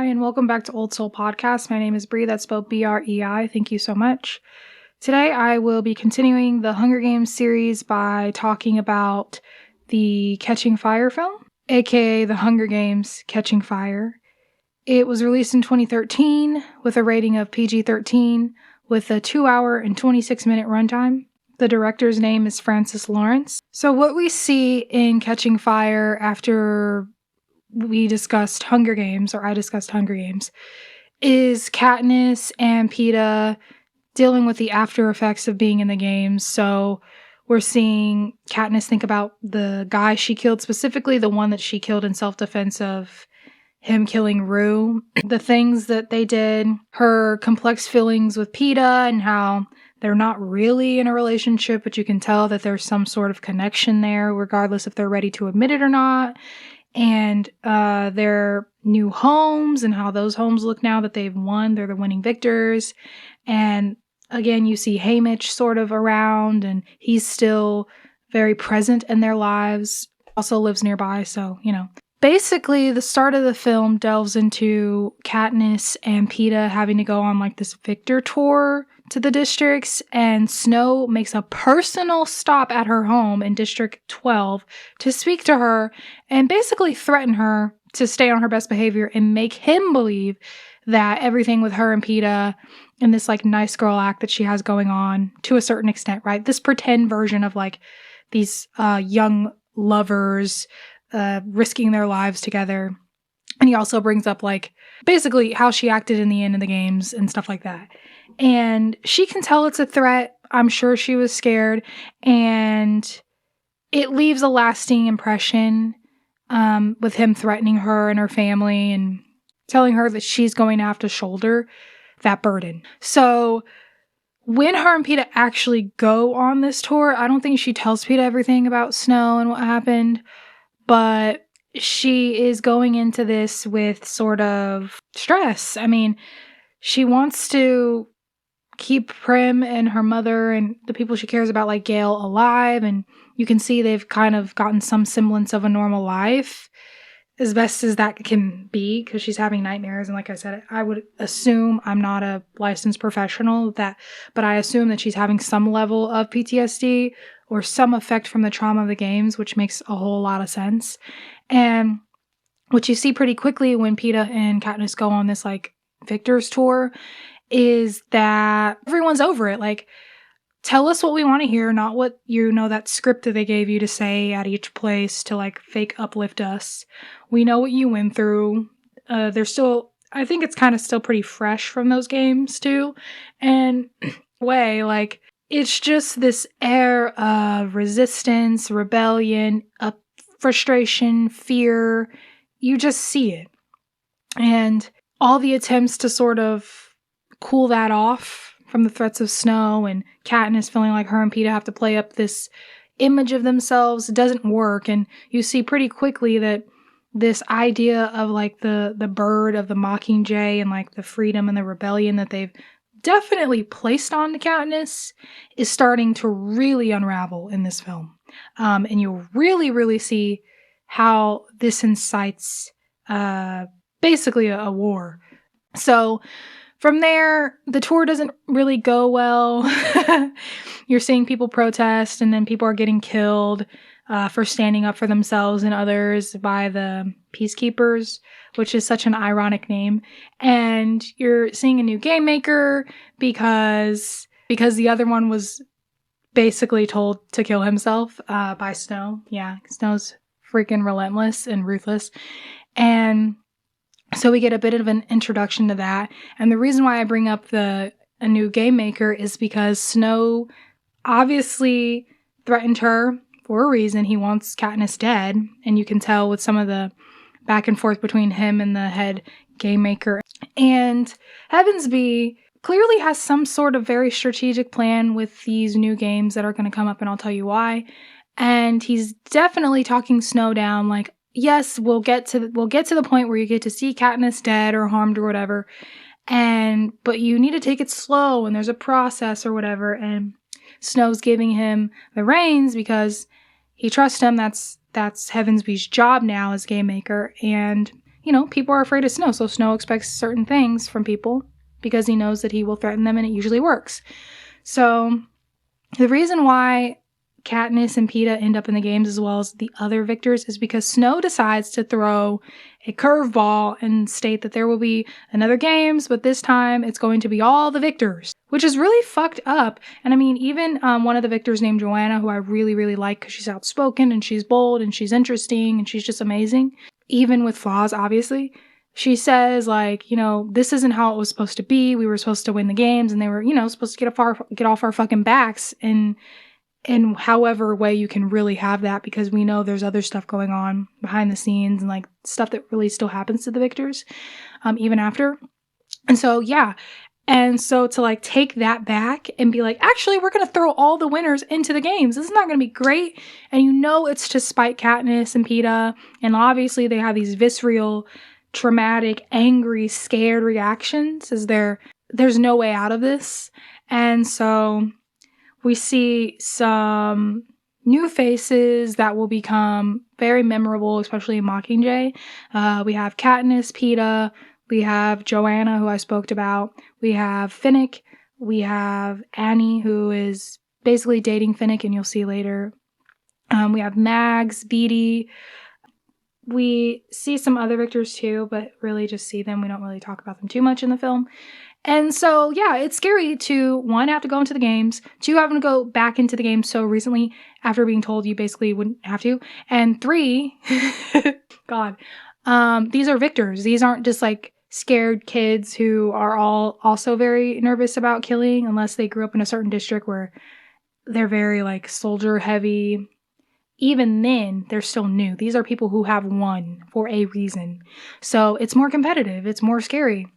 and welcome back to Old Soul Podcast. My name is Bree, that's spelled B-R-E-I. Thank you so much. Today I will be continuing the Hunger Games series by talking about the Catching Fire film, aka the Hunger Games Catching Fire. It was released in 2013 with a rating of PG-13 with a 2-hour and 26-minute runtime. The director's name is Francis Lawrence. So what we see in Catching Fire after we discussed Hunger Games, or I discussed Hunger Games, is Katniss and Peeta dealing with the after effects of being in the games. So we're seeing Katniss think about the guy she killed, specifically the one that she killed in self-defense of him killing Rue. The things that they did, her complex feelings with Peeta and how they're not really in a relationship, but you can tell that there's some sort of connection there, regardless if they're ready to admit it or not. And their new homes and how those homes look now that they've won. They're the winning victors. And again, you see Haymitch sort of around, and he's still very present in their lives. Also lives nearby, so, you know. Basically, the start of the film delves into Katniss and Peeta having to go on like this victor tour to the districts, and Snow makes a personal stop at her home in District 12 to speak to her and basically threaten her to stay on her best behavior and make him believe that everything with her and Peeta and this like nice girl act that she has going on to a certain extent, right? This pretend version of like these young lovers risking their lives together. And he also brings up like basically how she acted in the end of the games and stuff like that. And she can tell it's a threat. I'm sure she was scared. And it leaves a lasting impression with him threatening her and her family and telling her that she's going to have to shoulder that burden. So when her and Peeta actually go on this tour, I don't think she tells Peeta everything about Snow and what happened. But she is going into this with sort of stress. I mean, she wants to keep Prim and her mother and the people she cares about, like Gale, alive. And you can see they've kind of gotten some semblance of a normal life, as best as that can be, because she's having nightmares. And like I said, I would assume, I'm not a licensed professional, but I assume that she's having some level of PTSD or some effect from the trauma of the games, which makes a whole lot of sense. And what you see pretty quickly when Peeta and Katniss go on this like Victor's tour is that everyone's over it. Like, tell us what we want to hear, not what, you know, that script that they gave you to say at each place to like fake uplift us. We know what you went through. They're still, I think it's kind of still pretty fresh from those games too. And way, like, it's just this air of resistance, rebellion, frustration, fear. You just see it. And all the attempts to sort of cool that off from the threats of Snow and Katniss feeling like her and Peeta have to play up this image of themselves doesn't work. And you see pretty quickly that this idea of like the bird of the Mockingjay and like the freedom and the rebellion that they've definitely placed on to Katniss is starting to really unravel in this film. And you'll really, really see how this incites basically a war. So from there, the tour doesn't really go well. You're seeing people protest, and then people are getting killed for standing up for themselves and others by the Peacekeepers, which is such an ironic name. And you're seeing a new game maker because the other one was basically told to kill himself by Snow. Yeah, Snow's freaking relentless and ruthless. And so we get a bit of an introduction to that. And the reason why I bring up a new game maker is because Snow obviously threatened her for a reason. He wants Katniss dead. And you can tell with some of the back and forth between him and the head game maker. And Heavensbee clearly has some sort of very strategic plan with these new games that are going to come up, and I'll tell you why. And he's definitely talking Snow down, like, yes, we'll get to the point where you get to see Katniss dead or harmed or whatever, but you need to take it slow, and there's a process or whatever. And Snow's giving him the reins because he trusts him. That's Heavensbee's job now as game maker. And people are afraid of Snow. So Snow expects certain things from people because he knows that he will threaten them, and it usually works. So the reason why Katniss and Peeta end up in the games as well as the other victors is because Snow decides to throw a curveball and state that there will be another games, but this time it's going to be all the victors, which is really fucked up. And I mean, even one of the victors named Joanna, who I really, really like because she's outspoken and she's bold and she's interesting and she's just amazing, even with flaws, obviously. She says, like, this isn't how it was supposed to be. We were supposed to win the games, and they were, supposed to get off our fucking backs in however way you can really have that, because we know there's other stuff going on behind the scenes and like stuff that really still happens to the victors, even after. And so, yeah. And so to like take that back and be like, actually, we're going to throw all the winners into the games. This is not going to be great. And it's to spite Katniss and Peeta. And obviously they have these visceral, traumatic, angry, scared reactions as there's no way out of this. And so we see some new faces that will become very memorable, especially in Mockingjay. We have Katniss, Peeta, we have Joanna, who I spoke about. We have Finnick. We have Annie, who is basically dating Finnick, and you'll see later. We have Mags, Beetee. We see some other victors too, but really just see them. We don't really talk about them too much in the film. And so, yeah, it's scary to, 1, have to go into the games, 2, having to go back into the games so recently after being told you basically wouldn't have to, and 3, God, these are victors. These aren't just like scared kids who are all also very nervous about killing, unless they grew up in a certain district where they're very like soldier heavy. Even then, they're still new. These are people who have won for a reason. So it's more competitive. It's more scary.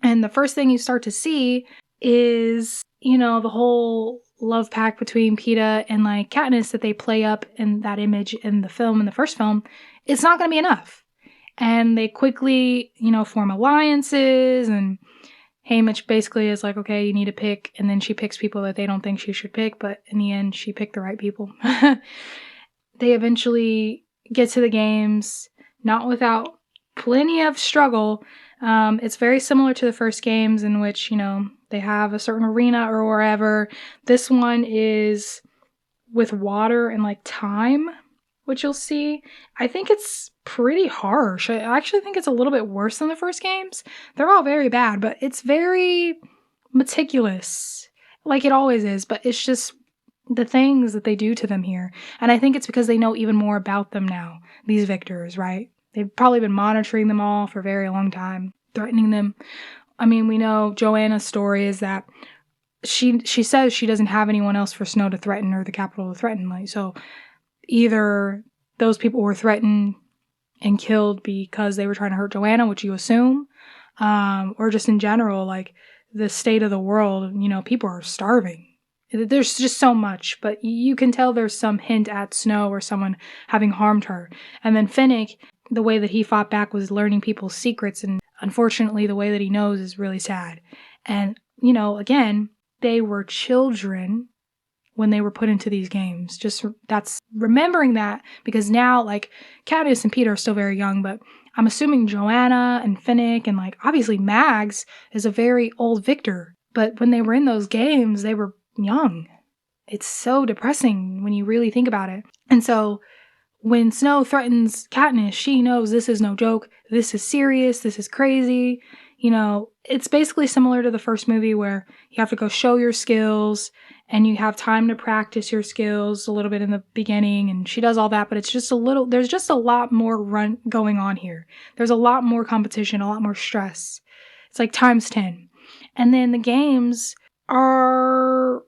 And the first thing you start to see is, the whole love pact between Peeta and like Katniss that they play up in that image in the first film. It's not going to be enough. And they quickly, form alliances, and Haymitch basically is like, okay, you need to pick. And then she picks people that they don't think she should pick. But in the end, she picked the right people. They eventually get to the games, not without plenty of struggle. It's very similar to the first games in which, they have a certain arena or wherever. This one is with water and like time, which you'll see. I think it's pretty harsh. I actually think it's a little bit worse than the first games. They're all very bad, but it's very meticulous, like it always is. But it's just the things that they do to them here. And I think it's because they know even more about them now, these victors, right? They've probably been monitoring them all for a very long time, threatening them. I mean, we know Joanna's story is that she says she doesn't have anyone else for Snow to threaten or the Capitol to threaten. Like, so either those people were threatened and killed because they were trying to hurt Joanna, which you assume, or just in general, like the state of the world, people are starving. There's just so much, but you can tell there's some hint at Snow or someone having harmed her. And then Finnick, the way that he fought back was learning people's secrets, and unfortunately the way that he knows is really sad. And, again, they were children when they were put into these games. That's remembering that, because now, like, Katniss and Peeta are still very young, but I'm assuming Joanna and Finnick and, like, obviously Mags is a very old victor. But when they were in those games, they were young. It's so depressing when you really think about it. And so when Snow threatens Katniss, she knows this is no joke. This is serious. This is crazy. It's basically similar to the first movie where you have to go show your skills and you have time to practice your skills a little bit in the beginning. And she does all that, but it's just there's just a lot more going on here. There's a lot more competition, a lot more stress. It's like times 10. And then the games are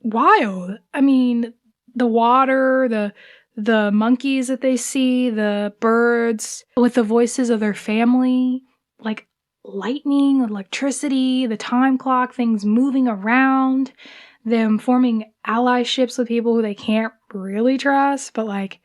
wild. I mean, the water, the monkeys that they see, the birds with the voices of their family, like lightning, electricity, the time clock, things moving around, them forming allyships with people who they can't really trust, but like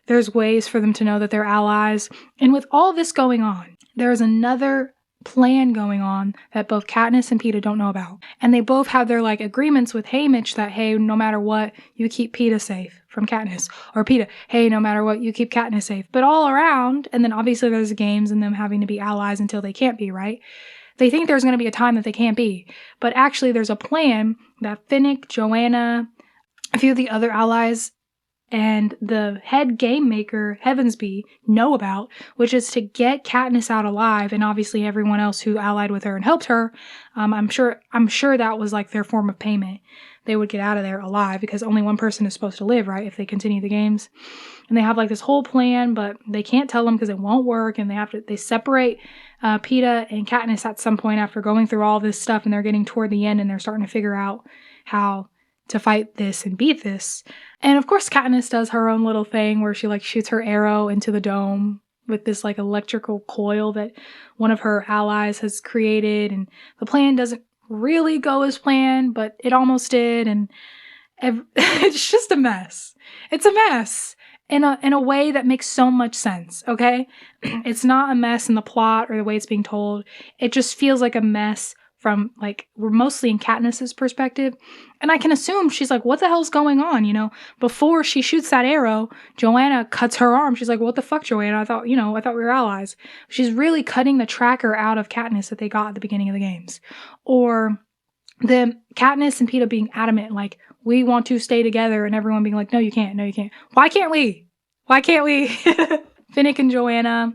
there's ways for them to know that they're allies. And with all this going on, there is another plan going on that both Katniss and Peeta don't know about. And they both have their like agreements with Haymitch that, hey, no matter what, you keep Peeta safe from Katniss. Or Peeta, hey, no matter what, you keep Katniss safe. But all around, and then obviously there's games and them having to be allies until they can't be, right? They think there's going to be a time that they can't be. But actually there's a plan that Finnick, Joanna, a few of the other allies, and the head game maker, Heavensby, know about, which is to get Katniss out alive, and obviously everyone else who allied with her and helped her. I'm sure that was like their form of payment. They would get out of there alive because only one person is supposed to live, right? If they continue the games, and they have like this whole plan, but they can't tell them because it won't work, and they separate Peeta and Katniss at some point after going through all this stuff, and they're getting toward the end, and they're starting to figure out how to fight this and beat this. And of course Katniss does her own little thing where she like shoots her arrow into the dome with this like electrical coil that one of her allies has created, and the plan doesn't really go as planned, but it almost did, and it's just a mess. It's a mess in a way that makes so much sense, okay? It's not a mess in the plot or the way it's being told. It just feels like a mess from, like, we're mostly in Katniss's perspective. And I can assume she's like, what the hell's going on, you know? Before she shoots that arrow, Joanna cuts her arm. She's like, what the fuck, Joanna? I thought we were allies. She's really cutting the tracker out of Katniss that they got at the beginning of the games. Or the Katniss and Peeta being adamant, like, we want to stay together, and everyone being like, no, you can't. Why can't we? Finnick and Joanna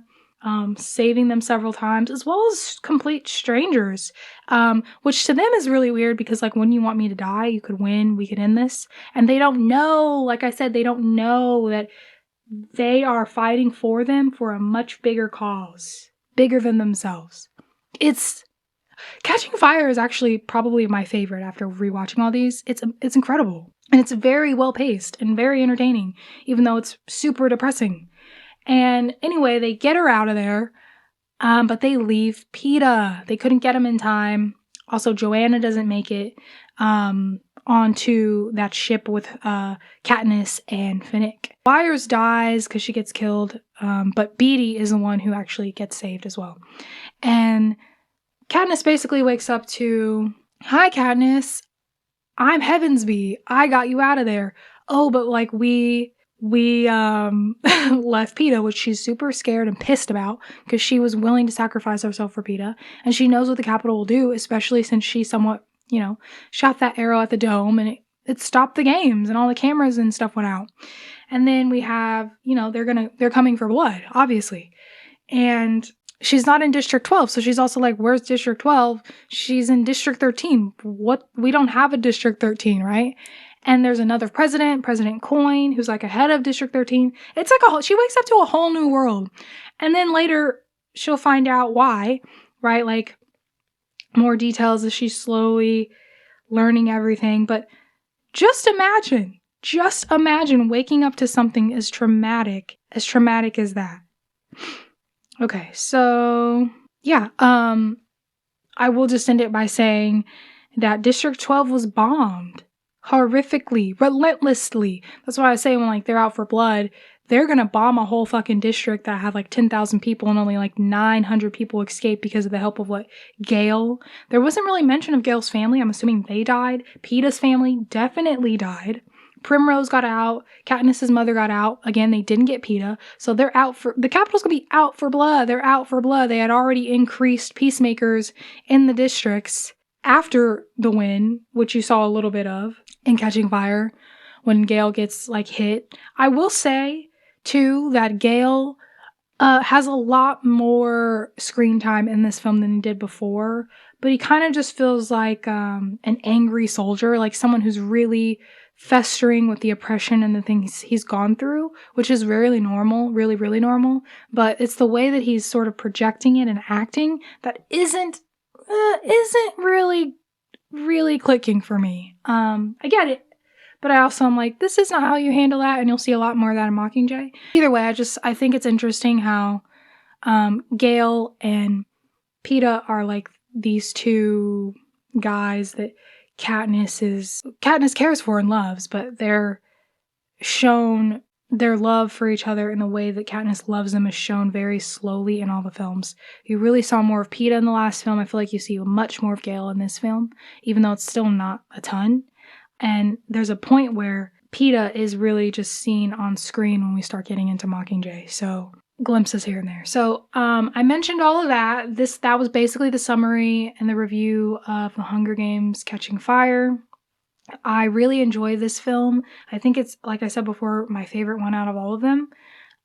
saving them several times, as well as complete strangers, which to them is really weird because, like, when you want me to die, you could win, we could end this. And they don't know, like I said, they don't know that they are fighting for them for a much bigger cause, bigger than themselves. Catching Fire is actually probably my favorite after rewatching all these. It's incredible. And it's very well paced and very entertaining, even though it's super depressing. And anyway, they get her out of there, but they leave Peeta. They couldn't get him in time. Also, Joanna doesn't make it onto that ship with Katniss and Finnick. Byers dies because she gets killed, but Beetee is the one who actually gets saved as well. And Katniss basically wakes up to, hi, Katniss, I'm Heavensby. I got you out of there. Oh, but like we left Peeta, which she's super scared and pissed about because she was willing to sacrifice herself for Peeta. And she knows what the Capitol will do, especially since she somewhat, shot that arrow at the dome and it stopped the games and all the cameras and stuff went out. And then we have, they're coming for blood, obviously. And she's not in District 12, so she's also like, where's District 12? She's in District 13. What? We don't have a District 13, right? And there's another president, President Coin, who's like ahead of District 13. It's like she wakes up to a whole new world. And then later she'll find out why, right? Like more details as she's slowly learning everything. But just imagine waking up to something as traumatic as that. Okay, so yeah, I will just end it by saying that District 12 was bombed horrifically, relentlessly. That's why I say when like they're out for blood, they're gonna bomb a whole fucking district that had like 10,000 people and only like 900 people escaped because of the help of what, Gale. There wasn't really mention of Gale's family. I'm assuming they died. Peeta's family definitely died. Primrose got out. Katniss's mother got out. Again, they didn't get Peeta. So they're out for... The Capitol's gonna be out for blood. They're out for blood. They had already increased peacemakers in the districts after the win, which you saw a little bit of in Catching Fire when Gale gets, like, hit. I will say, too, that Gale has a lot more screen time in this film than he did before. But he kind of just feels like an angry soldier, like someone who's really festering with the oppression and the things he's gone through, which is really normal, really, really normal. But it's the way that he's sort of projecting it and acting that isn't really, really clicking for me. I get it, but I also am like, this is not how you handle that, and you'll see a lot more of that in Mockingjay. Either way, I think it's interesting how Gale and Peeta are like these two guys that Katniss cares for and loves, but they're shown their love for each other and the way that Katniss loves them is shown very slowly in all the films. You really saw more of Peeta in the last film. I feel like you see much more of Gale in this film, even though it's still not a ton. And there's a point where Peeta is really just seen on screen when we start getting into Mockingjay. So glimpses here and there. So I mentioned all of that. That was basically the summary and the review of The Hunger Games Catching Fire. I really enjoy this film. I think it's, like I said before, my favorite one out of all of them.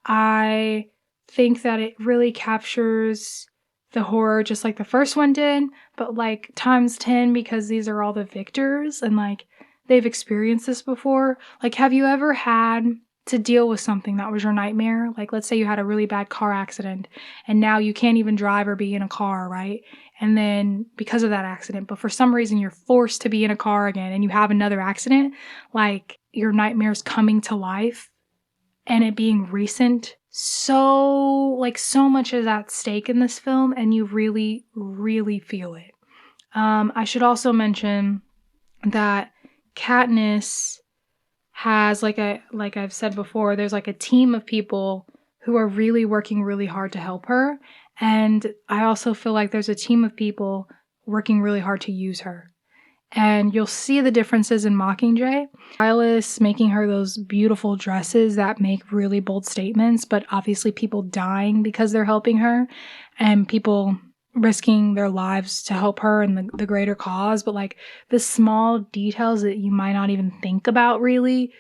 I think that it really captures the horror just like the first one did, but like times 10 because these are all the victors and like they've experienced this before. Like, have you ever had to deal with something that was your nightmare? Like, let's say you had a really bad car accident and now you can't even drive or be in a car, right? And then because of that accident, but for some reason you're forced to be in a car again and you have another accident, like your nightmare's coming to life and it being recent. So much is at stake in this film and you really, really feel it. I should also mention that Katniss has like I've said before, there's like a team of people who are really working really hard to help her. And I also feel like there's a team of people working really hard to use her. And you'll see the differences in Mockingjay. Silas making her those beautiful dresses that make really bold statements, but obviously people dying because they're helping her and people risking their lives to help her and the greater cause. But like the small details that you might not even think about really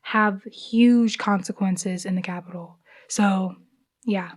have huge consequences in the Capitol. So yeah,